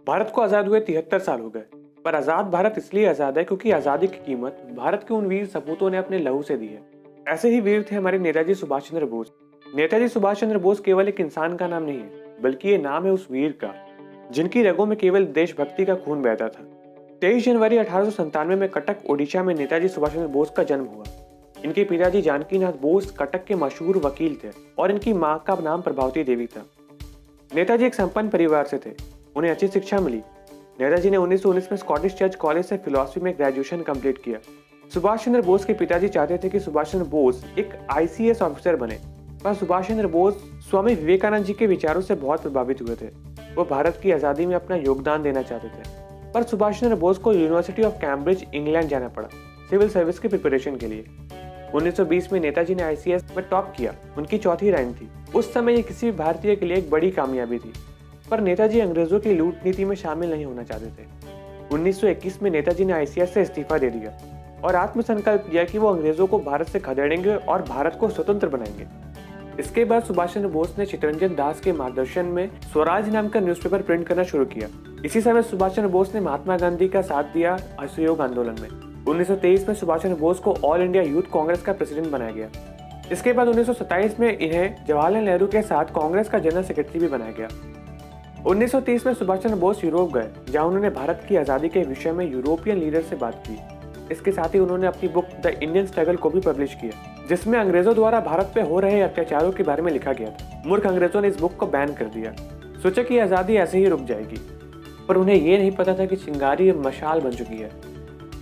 भारत को आज़ाद हुए 73 साल हो गए, पर आज़ाद भारत इसलिए आज़ाद है क्योंकि आज़ादी की कीमत भारत के उन वीर सपूतों ने अपने लहू से दी है। ऐसे ही वीर थे हमारे नेताजी सुभाष चंद्र बोस। नेताजी सुभाष चंद्र बोस केवल एक इंसान का नाम नहीं है, बल्कि ये नाम है उस वीर का जिनकी रगों में केवल देशभक्ति का खून बहता था। 23 जनवरी 1897 में कटक, ओडिशा में नेताजी सुभाष चंद्र बोस का जन्म हुआ। इनके पिताजी जानकी नाथ बोस कटक के मशहूर वकील थे और इनकी माँ का नाम प्रभावती देवी था। नेताजी एक संपन्न परिवार से थे, उन्हें अच्छी शिक्षा मिली। नेताजी ने 1919 में स्कॉटिश चर्च कॉलेज से फिलॉसफी में ग्रेजुएशन कंप्लीट किया। सुभाष चंद्र बोस के पिताजी चाहते थे कि सुभाष चंद्र बोस एक आईसीएस ऑफिसर बने, पर सुभाष चंद्र बोस स्वामी विवेकानंद जी के विचारों से बहुत प्रभावित हुए थे। वो भारत की आज़ादी में अपना योगदान देना चाहते थे, पर सुभाष चंद्र बोस को यूनिवर्सिटी ऑफ कैम्ब्रिज, इंग्लैंड जाना पड़ा सिविल सर्विस की प्रिपरेशन के लिए। 1920 में नेताजी ने आईसीएस में टॉप किया, उनकी चौथी रैंक थी। उस समय ये किसी भी भारतीय के लिए एक बड़ी कामयाबी थी, पर नेताजी अंग्रेजों की लूट नीति में शामिल नहीं होना चाहते थे। 1921 में नेताजी ने आईसीएस से इस्तीफा दे दिया और आत्मसंकल्प किया कि वो अंग्रेजों को भारत से खदेड़ेंगे और भारत को स्वतंत्र बनाएंगे। इसके बाद सुभाष चंद्र बोस ने चित्तरंजन दास के मार्गदर्शन में स्वराज नाम का न्यूज़पेपर प्रिंट करना शुरू किया। इसी समय सुभाष चंद्र बोस ने महात्मा गांधी का साथ दिया असहयोग आंदोलन में। 1923 में सुभाष चंद्र बोस को ऑल इंडिया यूथ कांग्रेस का प्रेसिडेंट बनाया गया। इसके बाद 1927 में इन्हें जवाहरलाल नेहरू के साथ कांग्रेस का जनरल सेक्रेटरी भी बनाया गया। 1930 में सुभाष चंद्र बोस यूरोप गए, जहां उन्होंने भारत की आज़ादी के विषय में यूरोपियन लीडर से बात की। इसके साथ ही उन्होंने अपनी बुक द इंडियन स्ट्रगल को भी पब्लिश किया, जिसमें अंग्रेजों द्वारा भारत पे हो रहे अत्याचारों के बारे में लिखा गया था। मूर्ख अंग्रेजों ने इस बुक को बैन कर दिया, सोचा कि आज़ादी ऐसे ही रुक जाएगी, पर उन्हें ये नहीं पता था कि चिंगारी मशाल बन चुकी है।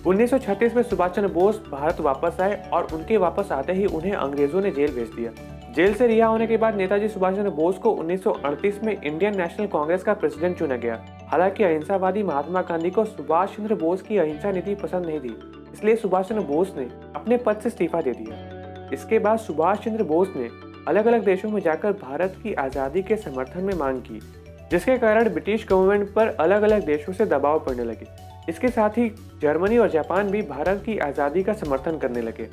1936 में सुभाष चंद्र बोस भारत वापस आए और उनके वापस आते ही उन्हें अंग्रेजों ने जेल भेज दिया। जेल से रिहा होने के बाद नेताजी सुभाष चंद्र बोस को 1938 में इंडियन नेशनल कांग्रेस का प्रेसिडेंट चुना गया। हालांकि अहिंसावादी महात्मा गांधी को सुभाष चंद्र बोस की अहिंसा नीति पसंद नहीं थी, इसलिए सुभाष चंद्र बोस ने अपने पद से इस्तीफा दे दिया। इसके बाद सुभाष चंद्र बोस ने अलग अलग देशों में जाकर भारत की आज़ादी के समर्थन में मांग की, जिसके कारण ब्रिटिश गवर्नमेंट पर अलग अलग देशों से दबाव पड़ने लगे। इसके साथ ही जर्मनी और जापान भी भारत की आज़ादी का समर्थन करने लगे।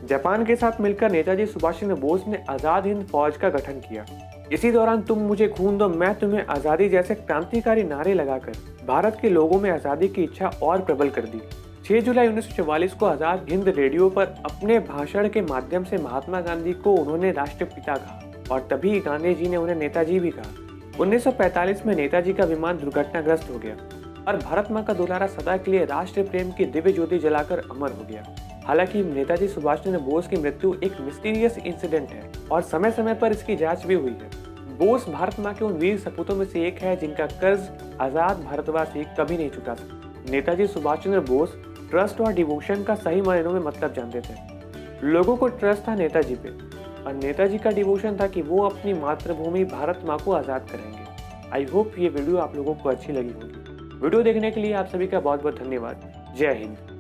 जापान के साथ मिलकर नेताजी सुभाष चंद्र बोस ने आज़ाद हिंद फौज का गठन किया। इसी दौरान तुम मुझे खून दो, मैं तुम्हें आज़ादी जैसे क्रांतिकारी नारे लगाकर भारत के लोगों में आज़ादी की इच्छा और प्रबल कर दी। 6 जुलाई 1944 को आज़ाद हिंद रेडियो पर अपने भाषण के माध्यम से महात्मा गांधी को उन्होंने राष्ट्रपिता कहा और तभी गांधी जी ने उन्हें नेताजी भी कहा। 1945 में नेताजी का विमान दुर्घटनाग्रस्त हो गया और भारत माँ का दुलारा सदा के लिए राष्ट्र प्रेम की दिव्य ज्योति जलाकर अमर हो गया। हालांकि नेताजी सुभाष चंद्र बोस की मृत्यु एक मिस्टीरियस इंसिडेंट है और समय समय पर इसकी जांच भी हुई है। बोस भारत माँ के उन वीर सपूतों में से एक है जिनका कर्ज आजाद भारतवासी कभी नहीं चुका सकते। नेताजी सुभाष चंद्र बोस ट्रस्ट और डिवोशन का सही मायनों में मतलब जानते थे। लोगों को ट्रस्ट था नेताजी पे और नेताजी का डिवोशन था कि वो अपनी मातृभूमि भारत माँ को आज़ाद करेंगे। आई होप ये वीडियो आप लोगों को अच्छी लगी होगी। वीडियो देखने के लिए आप सभी का बहुत बहुत धन्यवाद। जय हिंद।